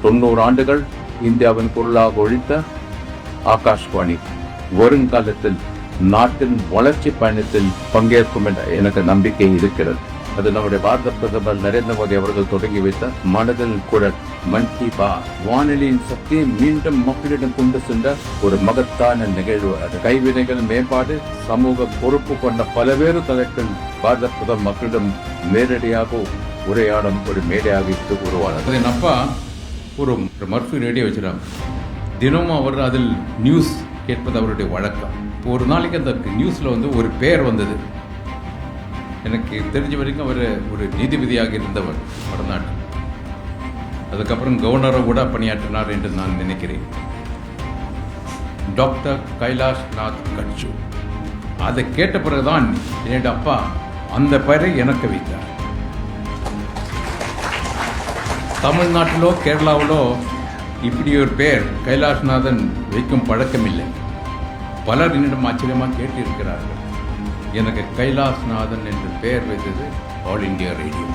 90 ஆண்டுகள் இந்தியாவின் குரலாக ஒழித்த ஆகாஷ்வாணி வருங்காலத்தில் நாட்டின் வளர்ச்சி பயணத்தில் பங்கேற்கும் என்ற எனக்கு நம்பிக்கை இருக்கிறது. அது நம்முடைய பாரத பிரதமர் நரேந்திர மோடி அவர்கள் தொடங்கி வைத்த மனதில் குரல் மன் கி பாத் வானொலியின் சக்தியை மீண்டும் மக்களிடம் கொண்டு சென்ற ஒரு மகத்தான நிகழ்வு. அது கைவினைகள் மேம்பாடு, சமூக பொறுப்பு கொண்ட பல்வேறு தலைப்பில் பாரத பிரதமர் மக்களிடம் நேரடியாக உரையாடும் ஒரு மேடையாக இது உருவானது. என் அப்பா ஒரு மர்ஃபி ரேடியோ வச்சுருக்காங்க. தினமும் அவர் அதில் நியூஸ் கேட்பது அவருடைய வழக்கம். இப்போ ஒரு நாளைக்கு அந்த நியூஸில் ஒரு பேர் வந்தது. எனக்கு தெரிஞ்ச வரைக்கும் அவர் ஒரு நீதிபதியாக இருந்தவர் வடநாட்டில். அதுக்கப்புறம் கவர்னரை கூட பணியாற்றினார் என்று நான் நினைக்கிறேன். டாக்டர் கைலாஷ் நாத் கட்சு. அதை கேட்ட பிறகுதான் என்னுடைய அப்பா அந்த பெயரை எனக்கு வைத்தார். தமிழ்நாட்டிலோ கேரளாவிலோ இப்படி ஒரு பெயர் கைலாஷ்நாதன் வைக்கும் பழக்கமில்லை. பலர் என்னிடம் ஆச்சரியமாக கேட்டிருக்கிறார்கள். எனக்கு கைலாஷ்நாதன் என்று பெயர் வைத்தது ஆல் இண்டியா ரேடியோ.